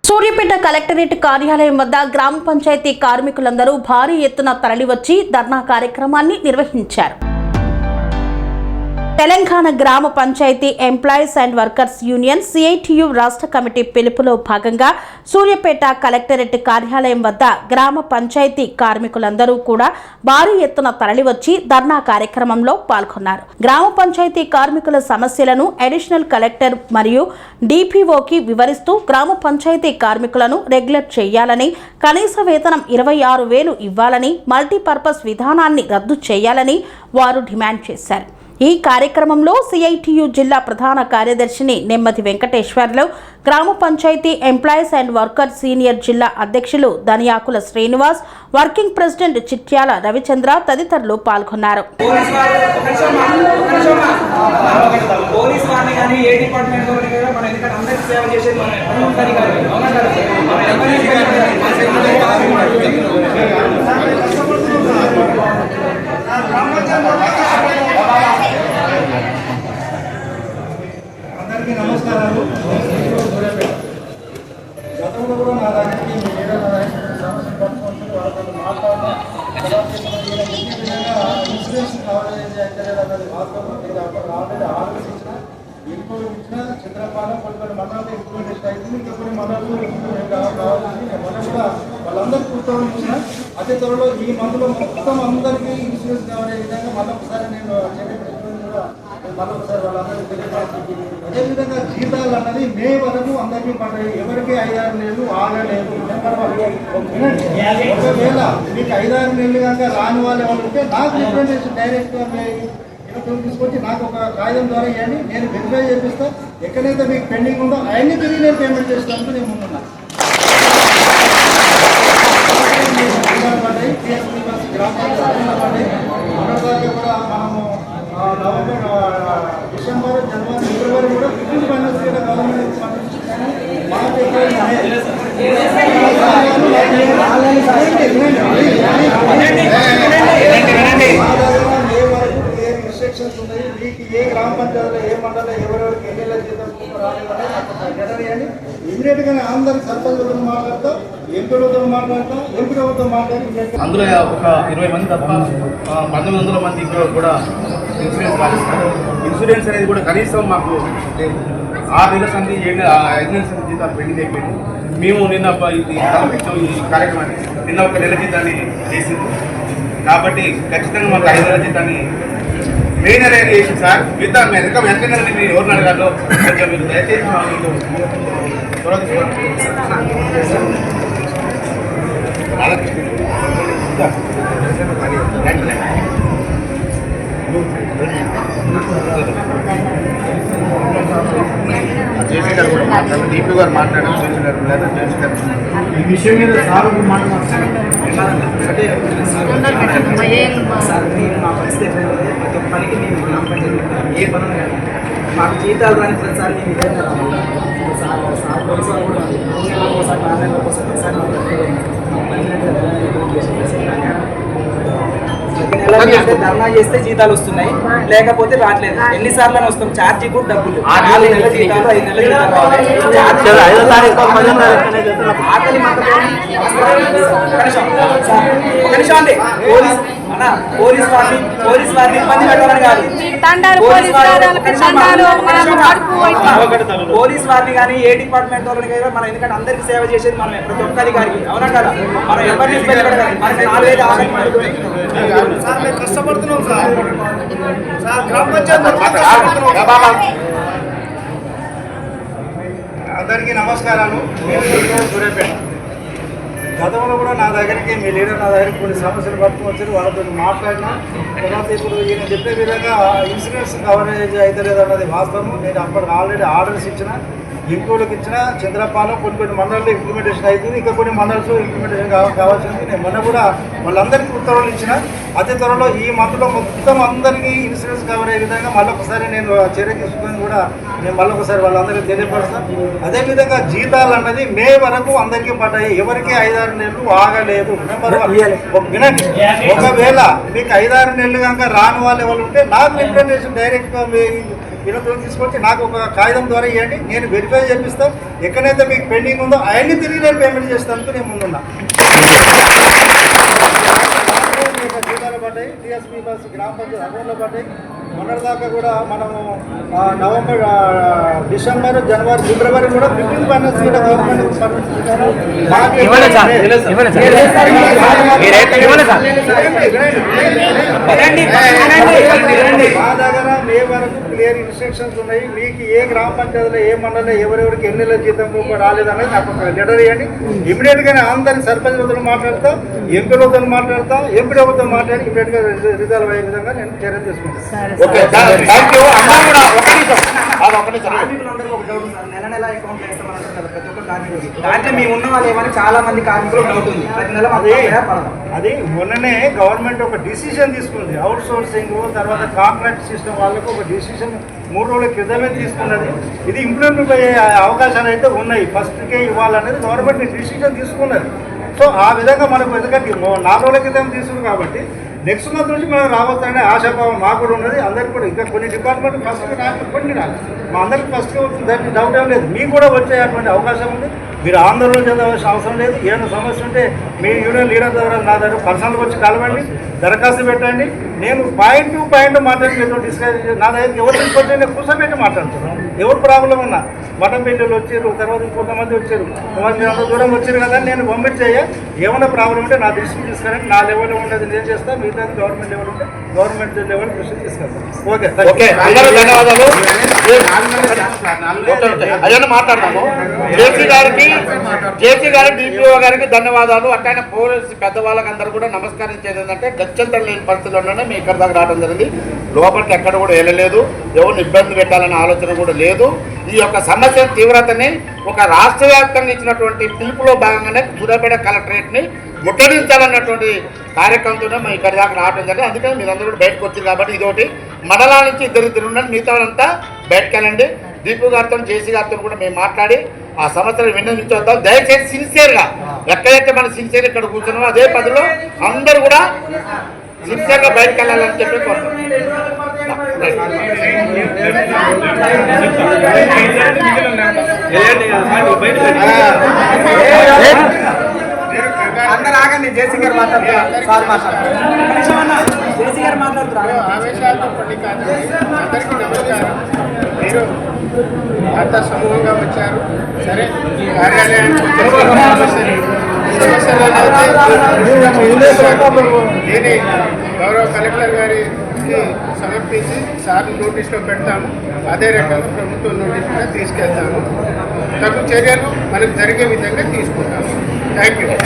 Suryapet collectorate కార్యాలయం వద్ద గ్రామ పంచాయతీ కార్మికులందరూ భారీ ఎత్తున తరలివచ్చి ధర్నా కార్యక్రమాన్ని నిర్వహించారు. తెలంగాణ గ్రామ panchayat employees and workers union CITU రాష్ట్ర కమిటీ పిలుపులో భాగంగా సూర్యాపేట కలెక్టరేట్ కార్యాలయం వద్ద గ్రామ పంచాయతీ కార్మికులందరూ కూడా భారీ ఎత్తున తరలివచ్చి ధర్నా కార్యక్రమంలో పాల్గొన్నారు. గ్రామ పంచాయతీ కార్మికుల సమస్యలను అడిషనల్ కలెక్టర్ మరియు డిపిఓకి వివరిస్తూ గ్రామ పంచాయతీ కార్మికులను రెగ్యులర్ చేయాలని, కనీస వేతనం 26,000 ఇవ్వాలని, మల్టీపర్పస్ విధానాన్ని రద్దు చేయాలని వారు డిమాండ్ చేశారు. ఈ కార్యక్రమంలో సిఐటియు జిల్లా ప్రధాన కార్యదర్శిని నెమ్మది వెంకటేశ్వర్లు, గ్రామ panchayat employees and workers senior జిల్లా అధ్యక్షులు ధనియాకుల శ్రీనివాస్, వర్కింగ్ ప్రెసిడెంట్ చిట్యాల రవిచంద్ర తదితరులు పాల్గొన్నారు. నమస్కారాలు. గతంలో కూడా నా దగ్గరికి సమస్యలు పట్టుకుంటూ వాళ్ళతో మాట్లాడినా ఇన్సూరెన్స్ కవరేజ్ అయితే అన్నది వాస్తవం. నేను అప్పుడు ఆల్రెడీ ఆర్డర్స్ ఇచ్చిన, ఇంప్రూవ్ ఇచ్చిన, చంద్రపాలెం కొన్ని మండలాలు ఇంప్రూవ్మెంట్ అయితే ఇంకా కొన్ని మండలాలు ఇంప్రూవ్మెంట్ కావాలని మనం కూడా వాళ్ళందరికీ ఉత్తర్వులు ఇచ్చిన. అదే త్వరలో ఈ మందులో మొత్తం అందరికీ ఇన్సూరెన్స్ కవరేజ్ విధంగా మళ్ళొకసారి నేను మళ్ళొకసారి వాళ్ళందరికీ తెలియజేసి, అదేవిధంగా జీతాలు అన్నది మే వరకు అందరికీ పడ్డాయి. ఎవరికి 5-6 నెలలు ఆగలేదు. ఒకవేళ మీకు 5-6 నెలలు కనుక రాని వాళ్ళు ఎవరు ఉంటే నాకు రిప్రజెంటేషన్ డైరెక్ట్గా తీసుకొచ్చి నాకు ఒక కాగితం ద్వారా ఇవ్వండి, నేను వెరిఫై చేపిస్తాను. ఎక్కడైతే మీకు పెండింగ్ ఉందో అవన్నీ తిరిగి నేను పేమెంట్ చేస్తాను. నేను ముందున్నా పడ్డాయి, గ్రామ పడ్డాయి. మొదటిదాకా కూడా మనము నవంబర్, డిసెంబర్, జనవరి, ఫిబ్రవరి కూడా 15 ఫైనాన్స్ కూడా గవర్నమెంట్ రిస్ట్రిక్షన్స్ ఉన్నాయి. మీకు ఏ గ్రామ పంచాయతీలో ఏ మండలంలో ఎవరెవరికి ఎన్నిళ్ళ జీతం రాలేదని ఇమీడియట్గా అందరికి సర్పంచులతో మాట్లాడతాం, ఎంపీలతో మాట్లాడతాం, ఎంపీలతో మాట్లాడి అందులో ఒక 20 మంది తప్ప 1900 మంది కూడా ఇన్సూరెన్స్ రాసిస్తారు. ఇన్సూరెన్స్ అనేది కూడా కనీసం మాకు 6 నెలల సంది 5 నెలల సంది జీతాలు పెండింగ్ అయిపోయింది. మేము నిన్న ఈ కార్యక్రమాన్ని నిన్న ఒక నెల జీతాన్ని చేసింది కాబట్టి ఖచ్చితంగా మాకు 5 నెలల జీతాన్ని మెయిన్ అనేది చేసింది సార్. మిగతా వెనక నెలని మీరు ఎవరిని అడగాలో కొంచెం మీరు దయచేసి జేసీ గారు కూడా మాట్లాడారు, డిపి గారు మాట్లాడారు, జేసీ గారు లేదా జేసీ గారు ఈ విషయం మీద సార్ మాట్లాడుతున్నారు. మా పరిస్థితి ఎట్లయితే ప్రతి ఒక్క పనికి మేము గ్రామ పంచాయతీ ఏ పనులు కానీ మాకు జీతాలు రాని ప్రతిసారి మేము విధంగా సార్ పోలీసు వాళ్ళు కూడా ఒకసారి ఆన్లైన్లో ఒకసారి ధర్నా చేస్తే జీతాలు వస్తున్నాయి, లేకపోతే రావట్లేదు. ఎన్నిసార్లు వస్తాం, ఛార్జీ కూడా డబ్బులు 4 నెలల జీతాలు 5 నెలల జీతాలు రావాలి. ఆకలి ఒక నిమిషం అండి. పోలీస్ వారిని ఇబ్బంది పెట్టాలని కాదు, పోలీస్ వారిని కానీ ఏ డిపార్ట్మెంట్ వాళ్ళని కానీ మనం ఎందుకంటే అందరికి సేవ చేసేది మనం ప్రతి ఒక్క అధికారికి, అవునా కదా? మనం ఎవరిని ఇబ్బంది పెట్టాలి. మనకి 4 కష్టపడుతున్నాం సార్. గ్రామ పంచాయతీ అందరికీ నమస్కారాలు. సూర్యాపేట గతంలో కూడా నా దగ్గరికి మీ లీడర్ నా దగ్గరికి కొన్ని సమస్యలు పట్టుకుని వచ్చారు. వాళ్ళతో మాట్లాడినా తర్వాత ఇప్పుడు ఈయన చెప్పే విధంగా ఇన్సూరెన్స్ కవరేజ్ అయితే లేదన్నది వాస్తవం. నేను అప్పటికి ఆల్రెడీ ఆర్డర్స్ ఇచ్చిన, ఇంప్రూవ్లకు ఇచ్చిన, చంద్రపాలెం కొన్ని మండలాల్లో ఇంప్లిమెంటేషన్ అవుతుంది, ఇంకా కొన్ని మండలాలు ఇంప్లిమెంటేషన్ కావాల్సింది. నేను మొన్న కూడా వాళ్ళందరికీ ఉత్తర్వులు ఇచ్చిన. అదే త్వరలో ఈ మంత్లో మొత్తం అందరికీ ఇన్సూరెన్స్ కవర్ అయ్యే విధంగా మళ్ళొకసారి నేను చర్య తీసుకుని కూడా నేను మళ్ళొకసారి వాళ్ళందరికీ తెలియపరుస్తాను. అదేవిధంగా జీతాలు అన్నది మే వరకు అందరికీ పడ్డాయి, ఎవరికి 5-6 నెలలు ఆగలేదు. నెంబర్ 1 వినండి, ఒకవేళ మీకు 5-6 నెలలు కనుక రాని వాళ్ళు ఎవరు ఉంటే నాకు రిప్రజెంటేషన్ డైరెక్ట్గా వీళ్ళతో తీసుకొచ్చి నాకు ఒక కాగితం ద్వారా ఇవ్వండి, నేను వెరిఫై చేపిస్తాను. ఎక్కడైతే మీకు పెండింగ్ ఉందో అవన్నీ తిరిగి నేను పేమెంట్ చేస్తాను. నేను ముందున్నా జీతాలు పడ్డాయి, టీఎస్పీ బస్ గ్రామ పంచాయతీ అకౌంట్లో పడ్డాయి. మొన్నటిదాకా కూడా మనము నవంబర్, డిసెంబర్, జనవరి, ఫిబ్రవరి కూడా 15 ఫైనాన్స్ కూడా గవర్నమెంట్ మా దగ్గర మే వరకు క్లియర్ ఇన్స్ట్రక్షన్స్ ఉన్నాయి. మీకు ఏ గ్రామ పంచాయతీలో ఏ మండలంలో ఎవరెవరికి ఎన్ని నెలల జీతం రాలేదనేది నాకు ఒక లెటర్ ఇవ్వండి. ఇమీడియట్గానే అందరినీ సర్పంచ్ వద్దలు మాట్లాడతాం, ఎంపీ వద్దలు మాట్లాడతాం, ఎంపీ వద్దలు మాట్లాడి ఇమీడియట్గా రిజాల్వ్ అయ్యే విధంగా నేను చర్య తీసుకుంటాను. కార్మికులందరూ ఒక డౌట్ సార్, నెల నెల అకౌంట్ వేస్తామన్నారు కదా ప్రతి ఒక్క కార్మికుడికి. దాంట్లో మేము ఉన్న వాళ్ళు ఏమని చాలా మంది కార్మికులు డౌట్ ఉంది. ప్రతి నెల అది మొన్ననే గవర్నమెంట్ ఒక డిసిషన్ తీసుకుంది. అవుట్ సోర్సింగ్ తర్వాత కాంట్రాక్ట్ సిస్టమ్ వాళ్ళకు ఒక డిసిషన్ 3 రోజుల క్రితమే తీసుకున్నది. ఇది ఇంప్లిమెంట్ అయ్యే అవకాశాలు అయితే ఉన్నాయి. ఫస్ట్కే ఇవ్వాలనేది గవర్నమెంట్ డిసిషన్ తీసుకున్నది. సో ఆ విధంగా మనకు ఎందుకంటే 4 రోజుల క్రితం తీసుకుంది కాబట్టి నెక్స్ట్ మంత్ నుంచి మనం రావచ్చనే ఆశాభావం మాకు కూడా ఉన్నది. అందరికీ కూడా ఇంకా కొన్ని డిపార్ట్మెంట్ ఫస్ట్ రాదు, కొన్ని రాదు. మా అందరికి ఫస్ట్గా వచ్చింది, దానికి డౌట్ ఏం లేదు. మీకు కూడా వచ్చేటువంటి అవకాశం ఉంది. మీరు ఆందోళన చెందవలసిన అవసరం లేదు. ఏమైనా సమస్య ఉంటే మీ యూనియన్ లీడర్ ద్వారా నా దగ్గర పర్సనల్గా వచ్చి కలవండి, దరఖాస్తు పెట్టండి. నేను పాయింట్ టు పాయింట్ మాట్లాడి మీతో డిస్కస్ నా దగ్గరికి ఎవరు తీసుకొచ్చి నేను కూర్చోబెట్టి మాట్లాడుతున్నాను. ఎవరు ప్రాబ్లం ఉన్నా మటన్ పెళ్ళిళ్ళు వచ్చారు, తర్వాత ఇంకొంతమంది వచ్చారు, మీరు అంత దూరం వచ్చారు కదా, నేను పంపించేయ ఏమైనా ప్రాబ్లం ఉంటే నా దృష్టికి తీసుకురండి. నా లెవెల్లో ఉండేది నేను చేస్తాను, మిగతా గవర్నమెంట్ లెవెల్ ఉంటే గవర్నమెంట్ లెవెల్ దృష్టికి తీసుకెళ్తాను. ఓకే, అందరూ ధన్యవాదాలు. అదే మాట్లాడతాము. జేసీ గారికి డిపిఓ గారికి ధన్యవాదాలు. అట్లనే పోలీసు పెద్దవాళ్ళకి అందరూ కూడా నమస్కరించేది ఏంటంటే గచ్చంతరం లేని పరిస్థితుల్లోనే మీ ఇక్కడ దాకా రావడం జరిగింది. లోపలికి ఎక్కడ కూడా వెళ్ళలేదు, ఎవరిని ఇబ్బంది పెట్టాలనే ఆలోచన కూడా లేదు. ఈ యొక్క సమస్య తీవ్రతని ఒక రాష్ట్ర వ్యాప్తంగా ఇచ్చినటువంటి పిలుపులో భాగంగానే సూర్యాపేట కలెక్టరేట్ని ముట్టడించాలన్నటువంటి కార్యక్రమంతోనే మేము ఇక్కడ దాకా రావడం జరిగింది. అందుకని మీరందరూ కూడా బయటకు వచ్చింది కాబట్టి ఇదొకటి మండలాల నుంచి ఇద్దరు ఉండండి, మిగతా అంతా బయటకు వెళ్ళండి. డిపో గారితో జేసీ గారితో కూడా మేము మాట్లాడి ఆ సమస్యలు విన్నవించొద్దాం. దయచేసి సిన్సియర్గా ఎక్కడైతే మనం సిన్సియర్ ఇక్కడ కూర్చున్నామో అదే పదిలో అందరూ కూడా సిన్సియర్గా బయటకు వెళ్ళాలని చెప్పి కోరుతాం. అందరు ఆగండి, జేసీ గారు మాట్లాడుతున్నారు. జేసీ గారు మాట్లాడుతున్నారు. ఆవేశాలతో పని కాదు. అందరికీ నమస్కారం. మీరు అంత సమూహంగా వచ్చారు. సరే, కార్యాలయానికి దీన్ని గౌరవ కలెక్టర్ గారికి సమర్పించి సార్లు నోటీస్లో పెడతాము. అదే రకంగా ప్రభుత్వం నోటీస్ కూడా తీసుకెళ్తాము. తగు చర్యలు మనకు జరిగే విధంగా తీసుకుంటాము. Thank you.